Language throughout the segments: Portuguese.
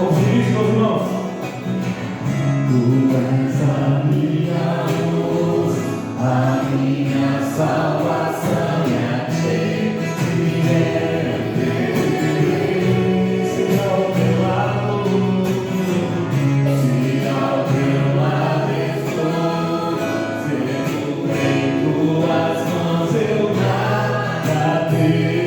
Vamos unir, meus irmãos. Tu és a minha luz, a minha salvação, e a ti viverei. Se ao teu lado, se ao teu lado estou, sendo em tuas mãos eu nada temerei.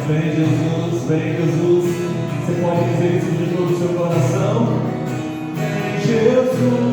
Vem Jesus, vem Jesus. Você pode dizer isso de todo o seu coração. Vem Jesus.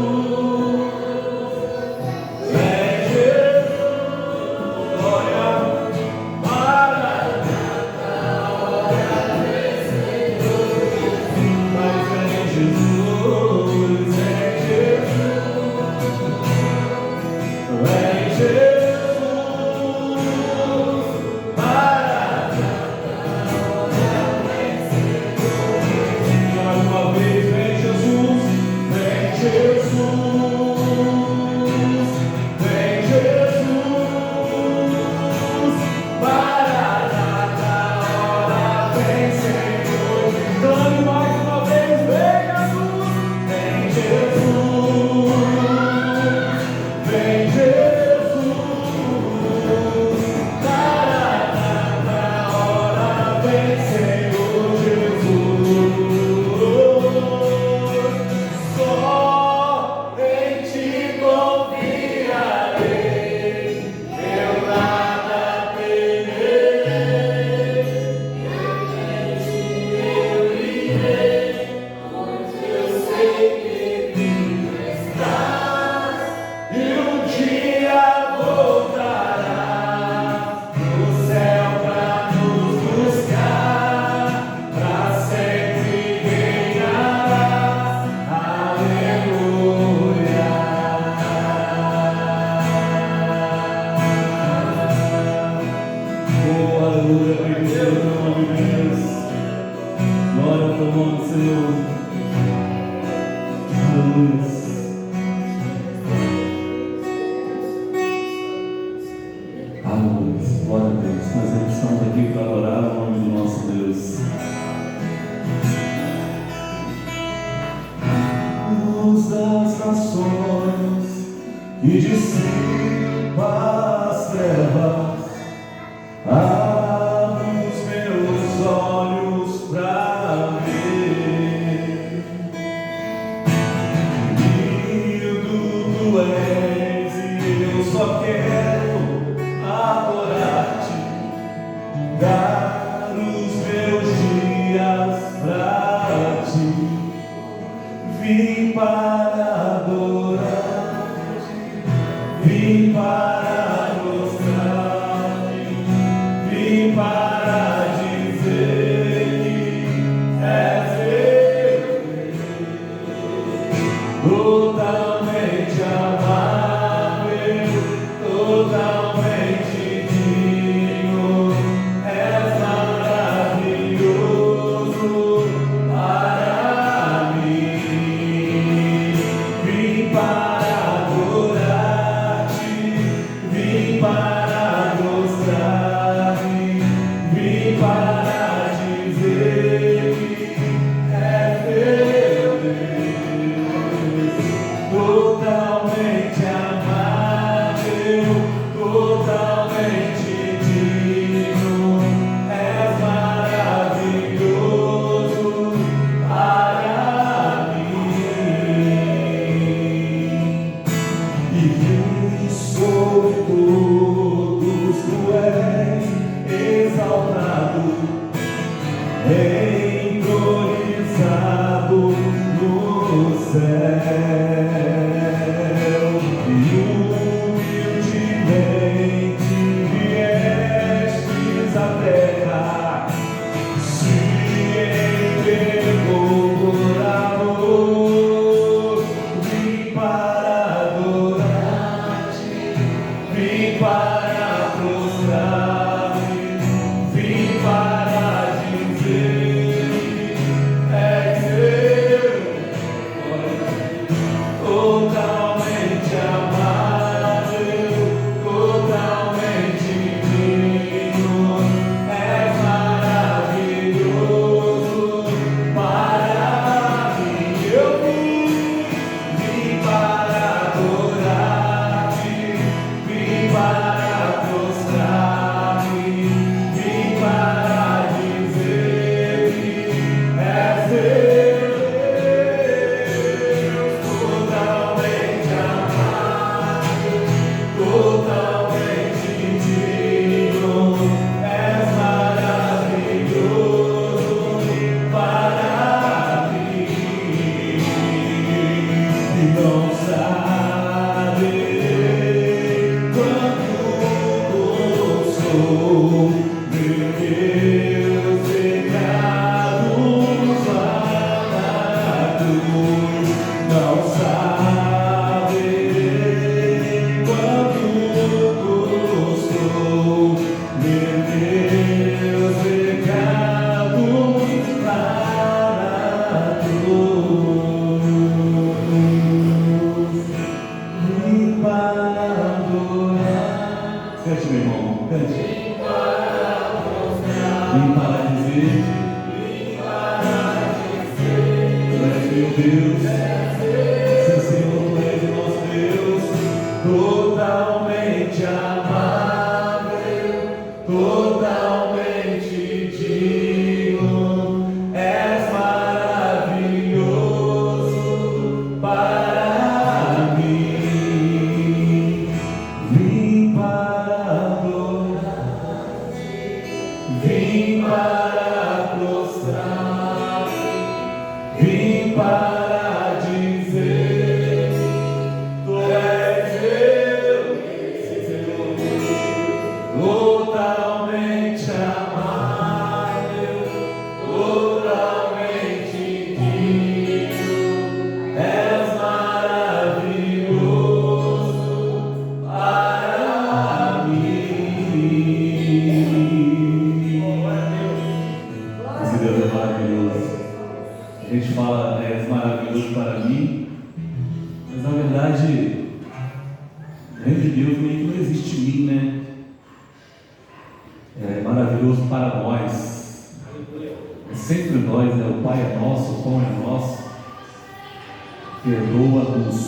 Totalmente amável. todos tu és exaltado, entronizado no céu, e humildemente viestes à terra, se entregou por amor. Vim para adorar-te, vim para prostrar-me, vim para dizer que és totalmente amável, totalmente digno, és maravilhoso para mim. Eu vim para adorar-te, vim para prostrar-me, vim para dizer que és Deus, totalmente amável, totalmente digno, és maravilhoso para mim. E não saberei quanto sou, meu Deus, pecados lavados. Não saberei quanto sou, meu Deus, pecados lavados. Vim para adorar. Cante, meu irmão, cante. Vim para dizer, tu és meu Deus, sim, Senhor, tu és o nosso Deus, totalmente amável, totalmente digno, és maravilhoso para mim. Vim para adorar, vim para prostrar, vim para dizer, tu és Deus, Senhor, totalmente amável, totalmente digno, és maravilhoso para mim. Esse Deus é maravilhoso. A gente fala, és maravilhoso para mim, mas na verdade, o reino de Deus meio que não existe em mim, né? É maravilhoso para nós, é sempre nós, né? O Pai é nosso, o Pão é nosso, perdoa-nos,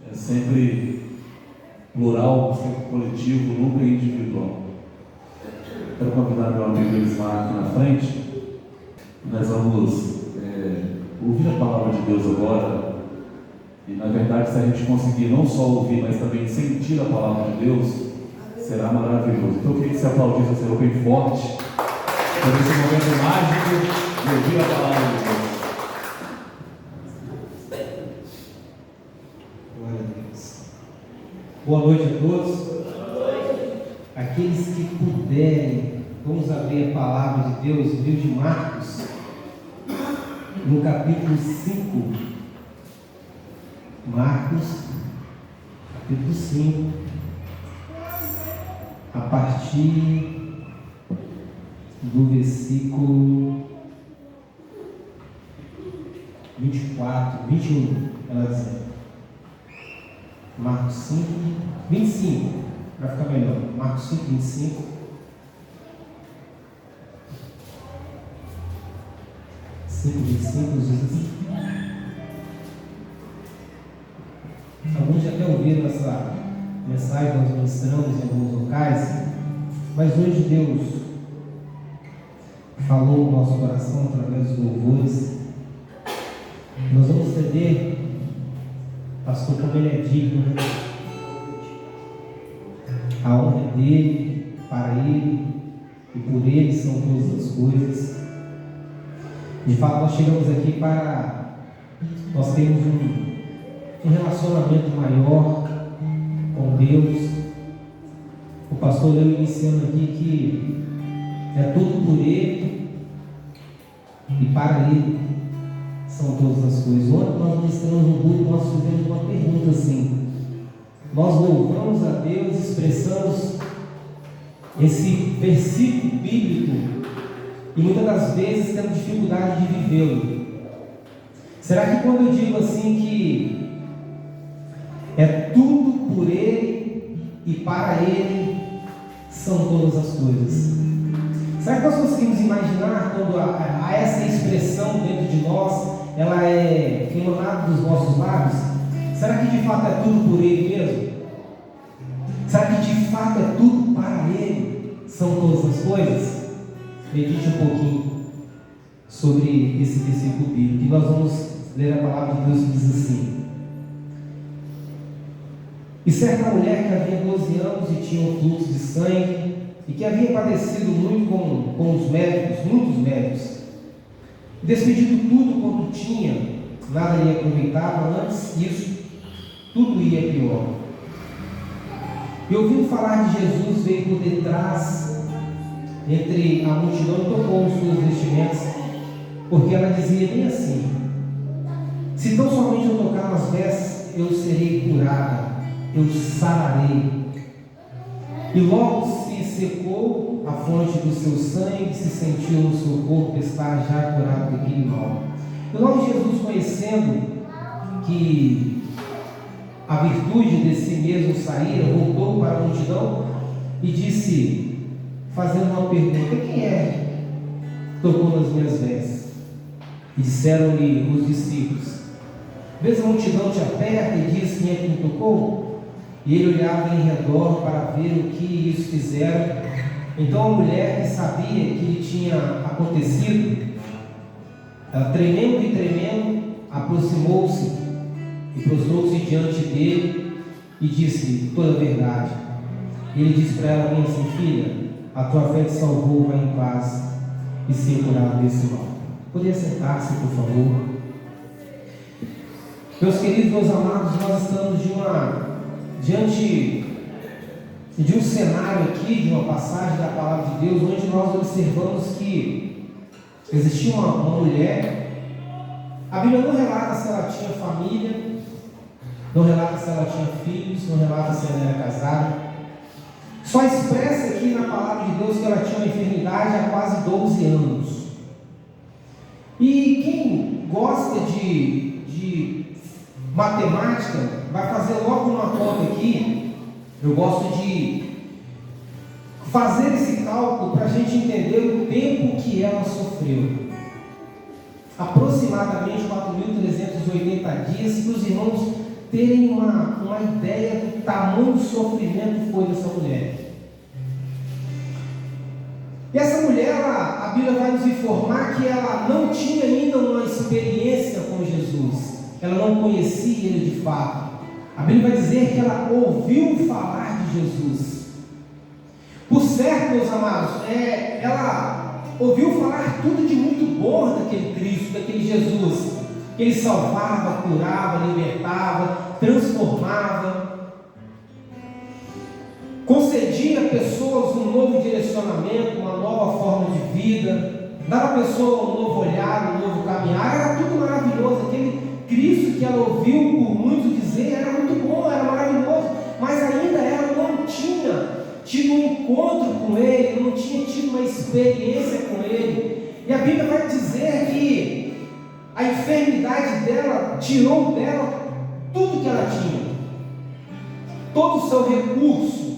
é sempre plural, sempre coletivo, nunca individual. Quero convidar meu amigo Elismar aqui na frente. Nós vamos ouvir a palavra de Deus agora. E na verdade, se a gente conseguir não só ouvir, mas também sentir a palavra de Deus, será maravilhoso. Então eu queria que você aplaudisse o Senhor bem forte por esse momento mágico de ouvir a palavra de Deus. Glória a Deus. Boa noite a todos. Aqueles que puderem, vamos abrir a palavra de Deus no livro de Marcos, no capítulo 5. Marcos, capítulo 5, a partir do versículo 24, 21, ela diz. Marcos 5, 25, para ficar melhor. Marcos 5, 25. Diz assim. Alguns já até ouviram essa mensagem que nós ministramos em alguns locais, mas hoje Deus falou no nosso coração através dos louvores. Nós vamos ceder, pastor, como ele é digno, a honra é dele, para ele e por ele são todas as coisas. De fato, nós chegamos aqui para nós termos um relacionamento maior com Deus. O pastor leu iniciando aqui que é tudo por ele e para ele são todas as coisas. Ontem nós ministramos no culto, nós fizemos uma pergunta assim. Nós louvamos a Deus, expressamos esse versículo bíblico e muitas das vezes temos dificuldade de vivê-lo. Será que quando eu digo assim que é tudo por ele e para ele são todas as coisas? Será que nós conseguimos imaginar quando há essa expressão dentro de nós, ela é emanada dos nossos lábios? Será que de fato é tudo por ele mesmo? Será que de fato é tudo para ele? São todas as coisas? Medite um pouquinho sobre esse versículo bíblico. E nós vamos ler a palavra de Deus que diz assim: E certa mulher que havia 12 anos e tinha um fluxo de sangue, e que havia padecido muito com os médicos, muitos médicos, despedido tudo quanto tinha, nada lhe aproveitava, antes disso, tudo ia pior. E ouvindo falar de Jesus, veio por detrás, entre a multidão, e tocou os seus vestimentos, porque ela dizia bem assim: se tão somente eu tocar nas vestes, eu serei curada, eu sararei. E logo se secou a fonte do seu sangue, se sentiu no seu corpo estar já curado daquele mal. E logo Jesus, conhecendo que a virtude desse mesmo saíra, voltou para a multidão e disse, fazendo uma pergunta: quem é que tocou nas minhas vestes? E disseram-lhe os discípulos: vês a multidão te aperta e diz quem é que me tocou? E ele olhava em redor para ver o que isso fizeram. Então a mulher, que sabia que lhe tinha acontecido, ela, tremendo e tremendo, aproximou-se e prostrou-se diante dele e disse toda a verdade. Ele disse para ela bem assim: filha, a tua fé te salvou, vai em paz e ser curado desse mal. Poderia sentar-se, por favor? Meus queridos, meus amados, nós estamos diante de um cenário aqui, de uma passagem da palavra de Deus, onde nós observamos que existia uma mulher. A Bíblia não relata se ela tinha família, não relata se ela tinha filhos, não relata se ela era casada. Só expressa aqui na palavra de Deus que ela tinha uma enfermidade há quase 12 anos. E quem gosta de matemática vai fazer logo uma conta aqui. Eu gosto de fazer esse cálculo para a gente entender o tempo que ela sofreu. Aproximadamente 4.380 dias, para os irmãos terem uma ideia do tamanho do sofrimento que foi dessa mulher. E essa mulher, a Bíblia vai nos informar que ela não tinha ainda uma experiência com Jesus. Ela não conhecia ele de fato. A Bíblia vai dizer que ela ouviu falar de Jesus. Por certo, meus amados, ela ouviu falar tudo de muito bom daquele Cristo, daquele Jesus. Ele salvava, curava, libertava, transformava, concedia a pessoas um novo direcionamento, uma nova forma de vida, dava a pessoa um novo olhar, um novo caminhar. Era tudo maravilhoso. Aquele Cristo que ela ouviu por muitos dizer era muito bom, era maravilhoso, mas ainda ela não tinha tido um encontro com Ele, não tinha tido uma experiência com Ele. E a Bíblia vai dizer que a enfermidade dela tirou dela tudo que ela tinha, todo o seu recurso,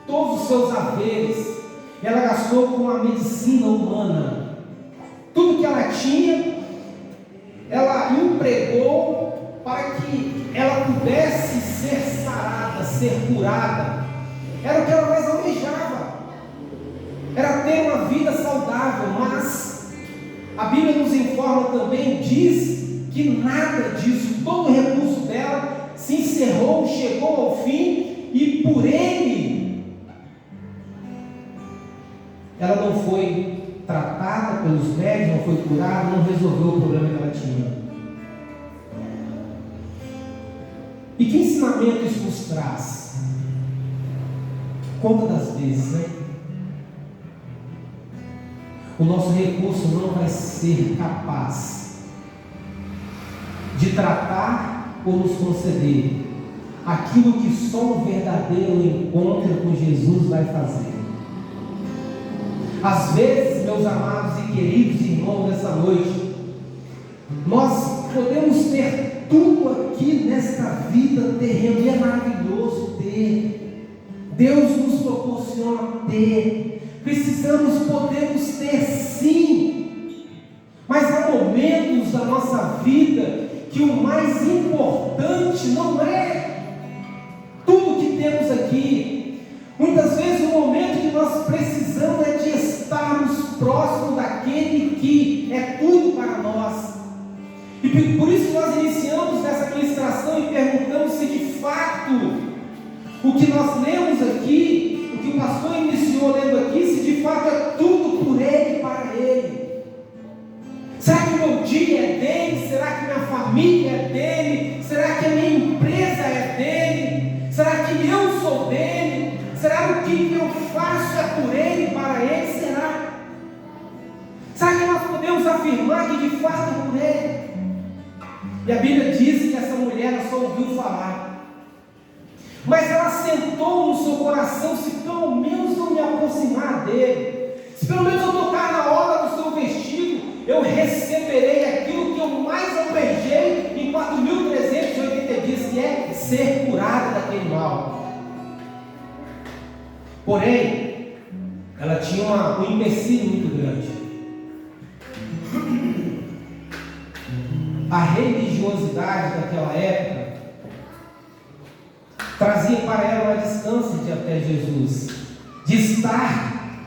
todos os seus haveres. Ela gastou com a medicina humana. Tudo que ela tinha, ela empregou para que ela pudesse ser sarada, ser curada. Era o que ela mais almejava, era ter uma vida saudável. Mas a Bíblia nos informa também, diz que nada disso, todo o recurso dela se encerrou, chegou ao fim, e por ele ela não foi tratada pelos médicos, não foi curada, não resolveu o problema que ela tinha. E que ensinamento isso nos traz? Conta das vezes, né? O nosso recurso não vai ser capaz de tratar ou nos conceder aquilo que só um verdadeiro encontro com Jesus vai fazer. Às vezes, meus amados e queridos irmãos, nessa noite, nós podemos ter tudo aqui nesta vida terrena, e é maravilhoso ter. Deus nos proporciona ter. Podemos ter sim. Mas há momentos da nossa vida que o mais importante não é tudo que temos aqui. Muitas vezes o momento que nós precisamos é de estarmos próximos daquele que é tudo para nós. E por isso nós iniciamos essa ministração e perguntamos se de fato o que nós lemos aqui, o que o pastor iniciou lendo aqui, se de fato é tudo por Ele e para Ele. Será que o meu dia é dele? Será que minha família é dele? Será que a minha empresa é dele? Será que eu sou dele? Será que o que eu faço é por Ele e para Ele? Será que nós podemos afirmar que de fato é por Ele? E a Bíblia diz que essa mulher ela só ouviu falar, mas ela sentou no seu coração: se pelo menos eu me aproximar dele, se pelo menos eu tocar na orla do seu vestido, eu receberei aquilo que eu mais almejei em 4.380 dias, que é ser curada daquele mal. Porém, ela tinha um empecilho muito grande. A religiosidade daquela época trazia para ela uma distância de até Jesus, de estar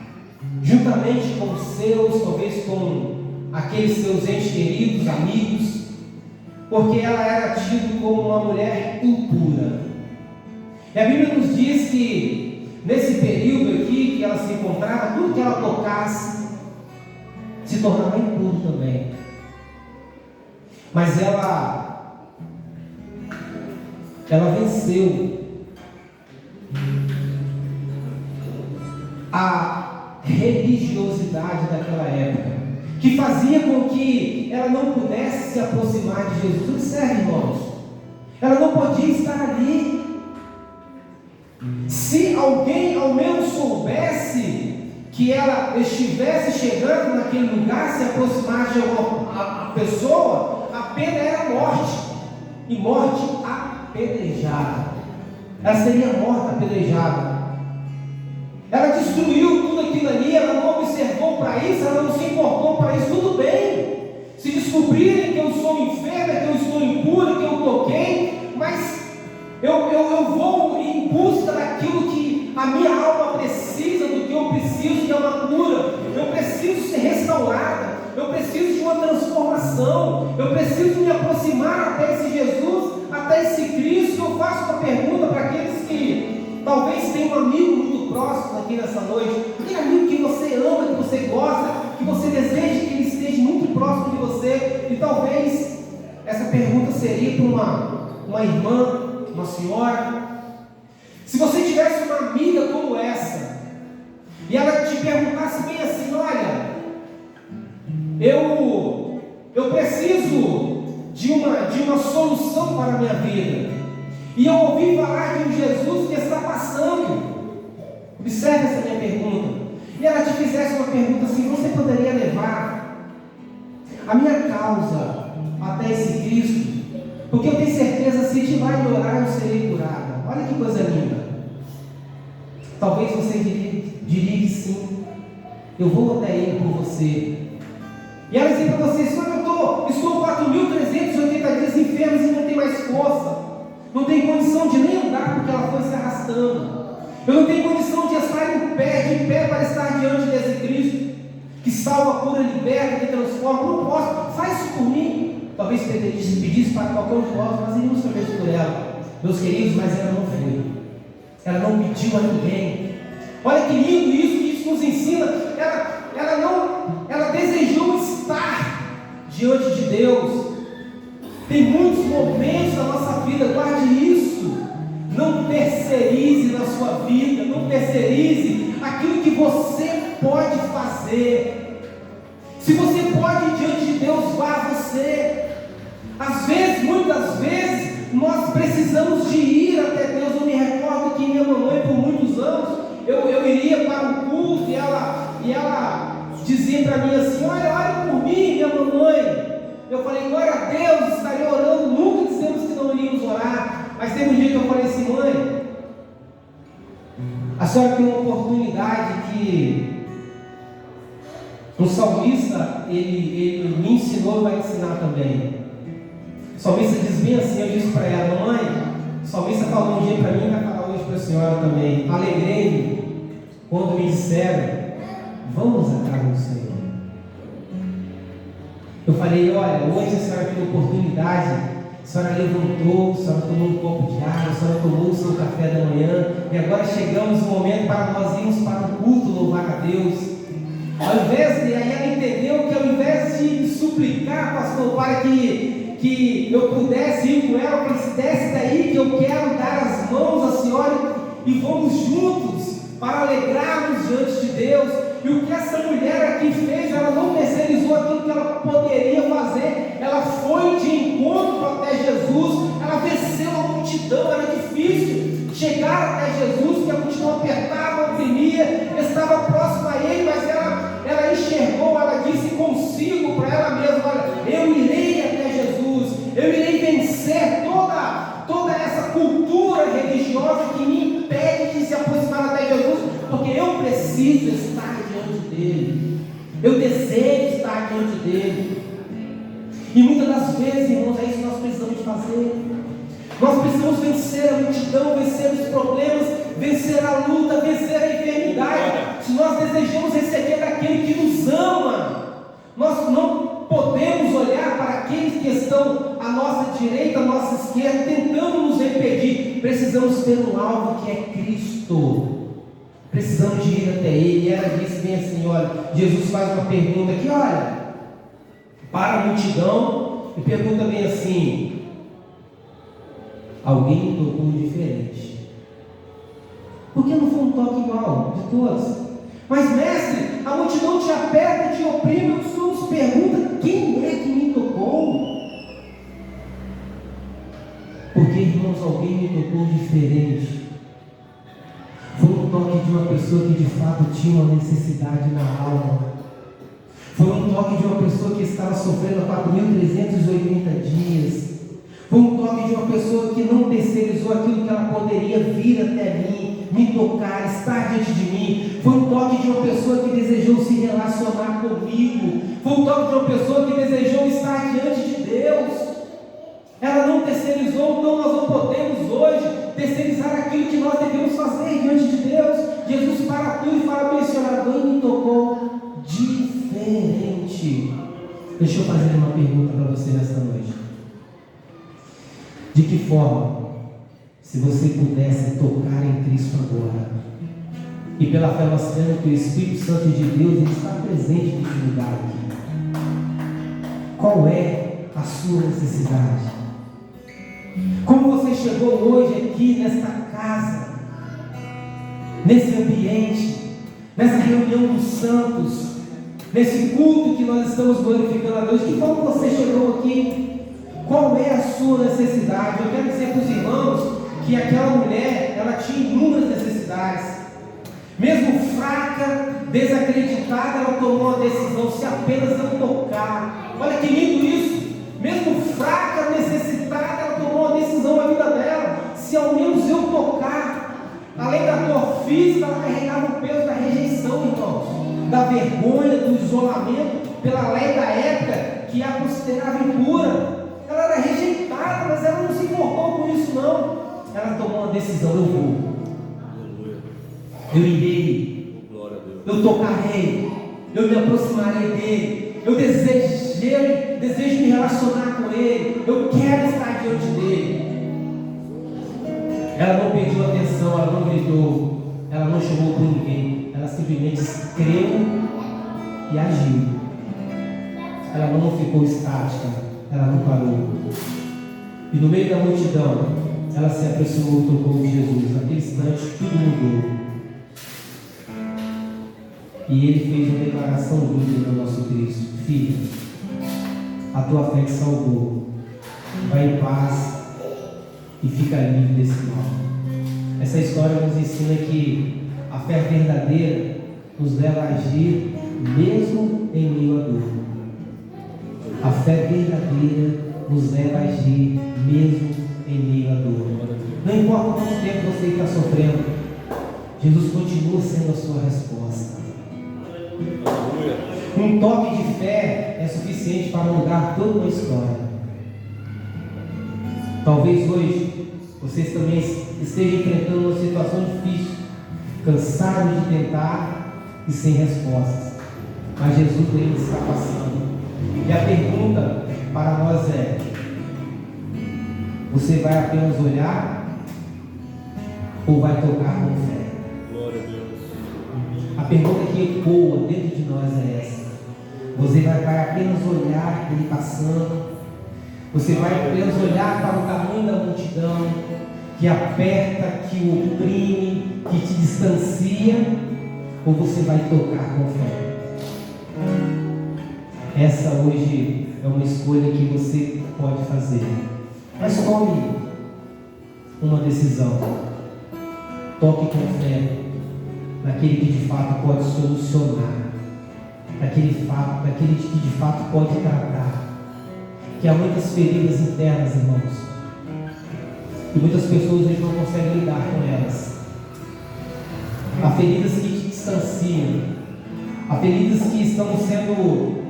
juntamente com os seus, talvez com aqueles seus entes queridos, amigos, porque ela era tida como uma mulher impura. E a Bíblia nos diz que nesse período aqui que ela se encontrava, tudo que ela tocasse se tornava impuro também. Mas ela venceu a religiosidade daquela época, que fazia com que ela não pudesse se aproximar de Jesus. Observe, irmãos, ela não podia estar ali. Se alguém ao menos soubesse que ela estivesse chegando naquele lugar, se aproximasse de uma pessoa, a pena era morte, e morte apedrejada. Ela seria morta apedrejada. Ela destruiu tudo aquilo ali, ela não observou para isso, ela não se importou para isso. Tudo bem, se descobrirem que eu sou enferma, que eu estou impura, que eu toquei, mas eu vou em busca daquilo que a minha alma precisa, do que eu preciso, que é uma cura. Eu preciso ser restaurada, eu preciso de uma transformação, eu preciso me aproximar até esse Jesus, até esse Cristo. Eu faço uma pergunta para aqueles que talvez tenham um amigo muito próximo aqui nessa noite, aquele amigo que você ama, que você gosta, que você deseja que ele esteja muito próximo de você. E talvez essa pergunta seria para uma irmã, uma senhora. Se você tivesse uma amiga como essa, e ela te perguntasse bem assim: olha, eu preciso de uma solução para a minha vida, e eu ouvi falar de um Jesus que está passando. Observe essa minha pergunta. E ela te fizesse uma pergunta assim: você poderia levar a minha causa até esse Cristo? Porque eu tenho certeza, se te vai orar, eu serei curada. Olha que coisa linda. Talvez você diria que sim, eu vou até Ele por você. E ela dizia para você: eu estou 4.380 dias enfermos e não tenho mais força, não tenho condição de nem andar porque ela foi se arrastando, eu não tenho condição de estar de pé para estar diante desse Cristo que salva, cura, liberta, que transforma. Não posso, faz isso por mim. Talvez pedisse para qualquer um de nós, nós iríamos fazer isso por ela, meus queridos, mas ela não foi. Ela não pediu a ninguém. Olha que lindo isso, que isso nos ensina, ela desejou estar diante de Deus. Tem muitos momentos da nossa vida, guarde isso. Não terceirize na sua vida, não terceirize aquilo que você pode fazer. Se você pode ir diante de Deus, vá você. Às vezes, muitas vezes, nós precisamos de ir até Deus. Eu me recordo que minha mamãe, por muitos anos, eu iria para o culto e ela dizia para mim assim: olha, ore por mim, minha mamãe. Eu falei: glória a Deus, estarei orando. Nunca dissemos que não iríamos orar. Mas teve um dia que eu falei assim: mãe, a senhora tem uma oportunidade que um salmista, ele me ensinou e vai ensinar também. O salmista diz bem assim, eu disse para ela: mamãe, o salmista falou um dia para mim e vai falar hoje para a senhora também. Alegrei-me quando me disseram: vamos à casa do Senhor. Eu falei: olha, hoje a senhora tem oportunidade, a senhora levantou, a senhora tomou um copo de água, a senhora tomou o seu café da manhã, e agora chegamos no momento para nós irmos para o culto louvar a Deus. Ao invés de, aí ela entendeu que ao invés de suplicar, pastor, para que eu pudesse ir com ela, eu falei: desce daí que eu quero dar as mãos à senhora e vamos juntos para alegrarmos diante de Deus. E o que essa mulher aqui fez, ela não terceirizou aquilo que ela poderia fazer, ela foi de encontro até Jesus, ela venceu a multidão. Era difícil chegar até Jesus, que a multidão apertava, oprimia, estava próxima a ele, mas ela enxergou, ela disse consigo para ela mesma: olha, eu irei até Jesus, eu irei vencer toda essa cultura religiosa que me impede de se aproximar até Jesus, porque eu preciso estar diante dele, eu desejo estar diante dele. E muitas das vezes, irmãos, é isso que nós precisamos de fazer. Nós precisamos vencer a multidão, vencer os problemas, vencer a luta, vencer a enfermidade. Se nós desejamos receber daquele que nos ama, nós não podemos olhar para aqueles que estão à nossa direita, à nossa esquerda, tentando nos impedir. Precisamos ter um alvo que é Cristo. Precisamos de ir até Ele. E ela disse bem assim: olha, Jesus faz uma pergunta aqui, olha, para a multidão, e pergunta bem assim: alguém me tocou diferente? Porque não foi um toque igual de todos. Mas mestre, a multidão te aperta, te oprime, o Senhor nos pergunta: quem é que me tocou? Porque, irmãos, alguém me tocou diferente. Foi um toque de uma pessoa que de fato tinha uma necessidade na alma. Foi um toque de uma pessoa que estava sofrendo há 4.380 dias. Foi um toque de uma pessoa que não terceirizou aquilo que ela poderia vir até mim, me tocar, estar diante de mim. Foi um toque de uma pessoa que desejou se relacionar comigo. Foi um toque de uma pessoa que desejou estar diante de Deus. Ela não terceirizou, então nós não podemos hoje terceirizar aquilo que nós devemos fazer diante de Deus. Jesus para tudo e fala: mencionador, me tocou diferente. Deixa eu fazer uma pergunta para você nesta noite. De que forma, se você pudesse tocar em Cristo agora, e pela fé nós cremos que o Espírito Santo de Deus ele está presente neste lugar aqui, qual é a sua necessidade? Como você chegou hoje aqui nesta casa, nesse ambiente, nessa reunião dos santos, nesse culto que nós estamos glorificando a Deus? De como você chegou aqui? Qual é a sua necessidade? Eu quero dizer para os irmãos que aquela mulher, ela tinha inúmeras necessidades. Mesmo fraca, desacreditada, ela tomou a decisão: se apenas eu tocar. Olha que lindo isso. Mesmo fraca, necessitada, ela tomou a decisão na vida dela: se ao menos eu tocar. Além da dor física, ela carregava o peso da rejeição, irmãos, da vergonha, do isolamento, pela lei da época, que a considerava impura. Ela era rejeitada, mas ela não se importou com isso não. Ela tomou uma decisão: eu vou, eu irei, eu tocarei, eu me aproximarei dele, eu desejo me relacionar com ele, eu quero estar diante dele. Ela não pediu atenção, ela não gritou, ela não chamou por ninguém, ela simplesmente creu e agiu. Ela não ficou estática, ela não parou. E no meio da multidão, ela se aproximou e tocou de Jesus. Naquele instante, tudo mudou. E ele fez uma declaração linda no nosso Cristo: filha, a tua fé te salvou. Vai em paz e fica livre desse mal. Essa história nos ensina que a fé verdadeira nos leva a agir mesmo em meio à dor. A fé verdadeira nos leva a agir mesmo em meio à dor. Não importa quanto tempo você está sofrendo, Jesus continua sendo a sua resposta. Um toque de fé é suficiente para mudar toda uma história. Talvez hoje vocês também estejam enfrentando uma situação difícil, cansados de tentar e sem respostas. Mas Jesus ainda está passando. E a pergunta para nós é: você vai apenas olhar ou vai tocar com fé? Glória a Deus. A pergunta que ecoa dentro de nós é essa: você vai apenas olhar ele passando? Você vai apenas olhar para o tamanho da multidão que aperta, que o oprime, que te distancia? Ou você vai tocar com fé? Essa hoje é uma escolha que você pode fazer. Mas tome uma decisão. Toque com fé naquele que de fato pode solucionar, naquele que de fato pode tratar. Que há muitas feridas internas, irmãos, e muitas pessoas hoje não conseguem lidar com elas. Há feridas que te distanciam, há feridas que estão sendo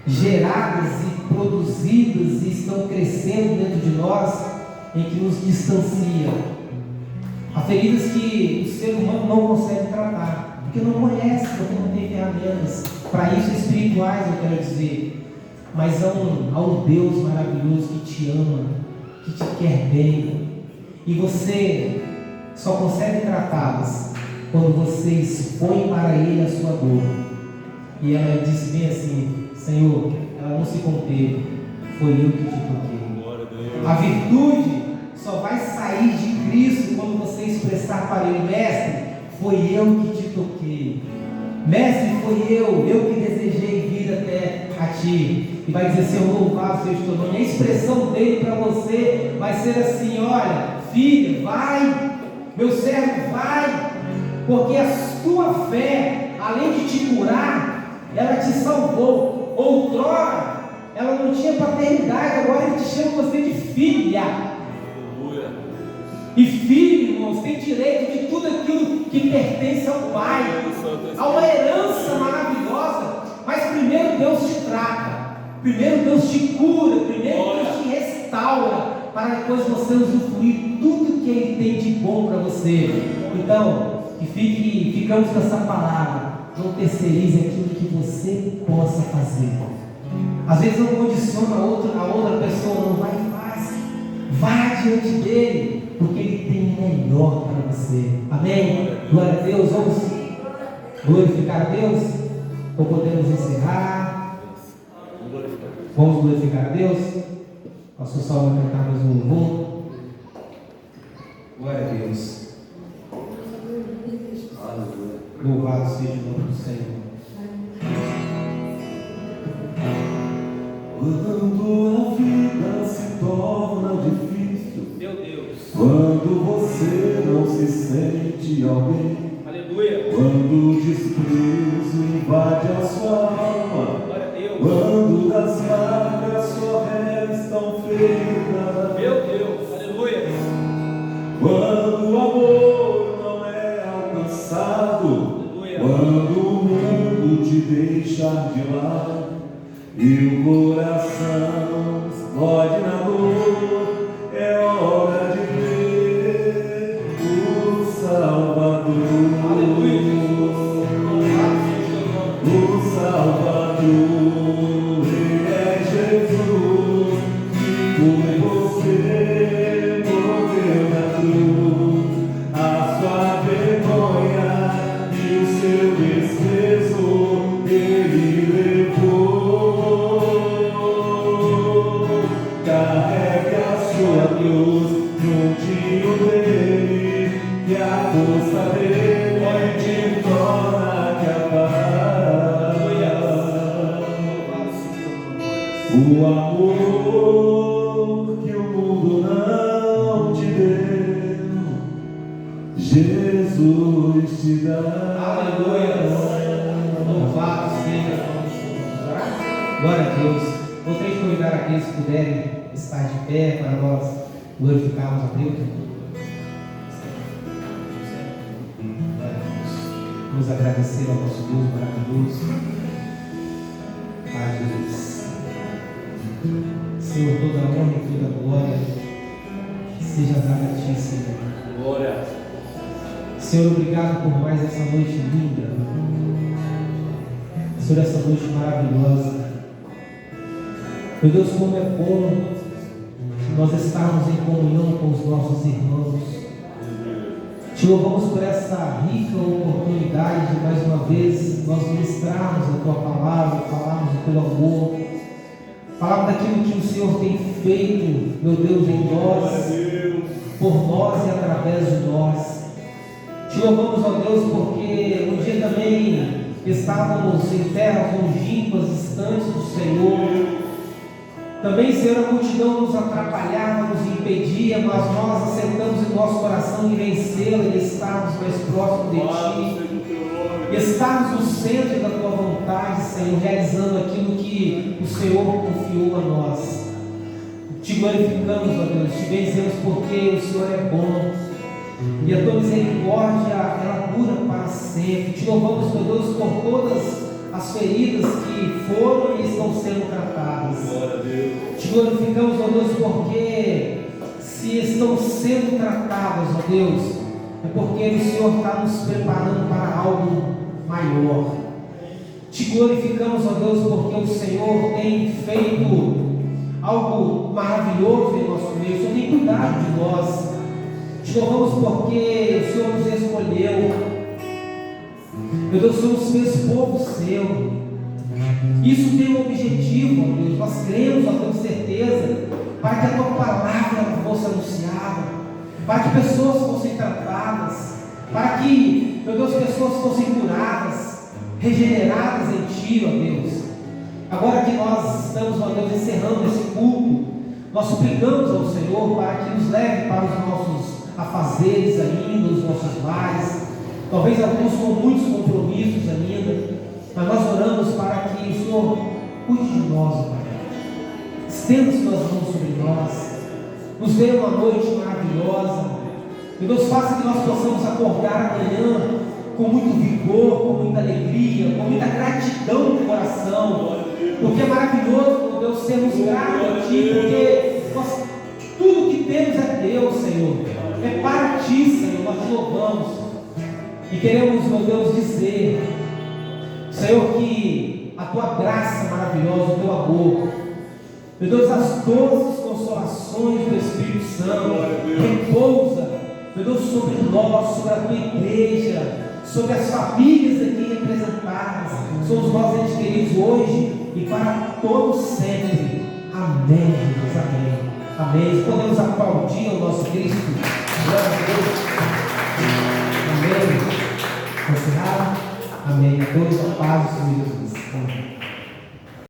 geradas e produzidas e estão crescendo dentro de nós, em que nos distanciam. Há feridas que o ser humano não consegue tratar, porque não conhece, porque não tem ferramentas para isso, espirituais, eu quero dizer. Mas há um Deus maravilhoso que te ama, que te quer bem, e você só consegue tratá-las quando você expõe para Ele a sua dor. E ela disse bem assim: Senhor, ela não se conteve, foi eu que te toquei. A virtude só vai sair de Cristo quando você expressar para Ele: Mestre, foi eu que te toquei. Mestre, foi eu que desejei vir até a ti. E vai dizer: Senhor, louvado seja o teu nome. A expressão dele para você vai ser assim: olha, filho, vai, meu servo, vai, porque a tua fé, além de te curar, ela te salvou. Outrora, ela não tinha paternidade, agora ele te chama você de filha. E filho, irmãos, tem direito de tudo aquilo que pertence ao Pai. Há uma herança maravilhosa. Mas primeiro Deus te trata, primeiro Deus te cura, primeiro Deus te restaura, para depois você usufruir tudo que Ele tem de bom para você. Então, ficamos com essa palavra: não terceirize aquilo que você possa fazer. Às vezes não condiciona a outra pessoa, não vai e faz. Vá diante dele, porque ele tem melhor para você. Amém? Glória a Deus. Vamos glorificar a Deus? Ou podemos encerrar? Vamos glorificar a Deus? Nosso sol vai cantar mais um louvor. Glória a Deus. Louvado seja o nome do Senhor. Quando a vida se torna difícil, Meu Deus. quando você não se sente alguém, Aleluia. quando o desprezo invade a sua alma, Glória a Deus. quando das marcas só restam feridas, Meu Deus. Aleluia. quando o amor não é alcançado, Aleluia. quando o mundo te deixar de lado e o coração explode na dor, é hora de ver o Salvador. Aleluia, Jesus. O Jesus te dá. Aleluia. Louvado seja o nome do Senhor. Glória a Deus. Gostaria de convidar aqueles que puderem estar de pé para nós glorificarmos a Deus. Vamos agradecer ao nosso Deus maravilhoso. Pai Jesus. Senhor, toda a honra e toda a glória seja dada a Ti, Senhor. Glória. Senhor, obrigado por mais essa noite linda. Senhor, essa noite maravilhosa. Meu Deus, como é bom nós estarmos em comunhão com os nossos irmãos. Te louvamos por essa rica oportunidade de mais uma vez nós ministrarmos a Tua palavra, falarmos do Teu amor, falarmos daquilo que o Senhor tem feito, meu Deus, em nós, por nós e através de nós. Te louvamos, ó Deus, porque um dia também estávamos em terras longínquas, distantes do Senhor. Também, Senhor, a multidão nos atrapalhava, nos impedia, mas nós aceitamos em nosso coração de vencê-la e estarmos mais próximos de Ti, e estarmos no centro da Tua vontade, Senhor, realizando aquilo que o Senhor confiou a nós. Te glorificamos, ó Deus, te benzemos porque o Senhor é bom e a Tua misericórdia ela dura para sempre. Te louvamos, meu Deus, por todas as feridas que foram e estão sendo tratadas. Glória a Deus. Te glorificamos, ó Deus, porque se estão sendo tratadas, ó Deus, é porque o Senhor está nos preparando para algo maior. Te glorificamos, ó Deus, porque o Senhor tem feito algo maravilhoso em nosso meio. O Senhor tem cuidado de nós. Te louvamos porque o Senhor nos escolheu. Meu Deus, o Senhor nos fez povo seu. Isso tem um objetivo, ó Deus. Nós cremos, nós temos certeza, para que a Tua palavra fosse anunciada, para que pessoas fossem tratadas, para que, meu Deus, pessoas fossem curadas, regeneradas em Ti, ó Deus. Agora que nós estamos, ó Deus, encerrando esse culto, nós suplicamos ao Senhor para que nos leve para os nossos afazeres ainda, os nossos lares. Talvez alguns com muitos compromissos ainda, mas nós oramos para que o Senhor cuide de nós, Pai. Estenda Suas mãos sobre nós, nos dê uma noite maravilhosa. Que Deus faça que nós possamos acordar amanhã com muito vigor, com muita alegria, com muita gratidão no coração, porque é maravilhoso, meu Deus, sermos gratos a Ti, porque tudo que temos é Deus, Senhor, é para Ti, Senhor. Nós te louvamos e queremos, meu Deus, dizer, Senhor, que a Tua graça maravilhosa, o Teu amor, meu Deus, as doces consolações do Espírito Santo repousa, meu Deus, sobre nós, sobre a Tua igreja, sobre as famílias aqui representadas, sobre os nossos entes queridos hoje e para todos sempre. Amém, Jesus, amém. Amém. Podemos aplaudir ao nosso Cristo. Glória a Deus. Amém. Encerrado? Amém. A todos a paz do Senhor Jesus. Amém.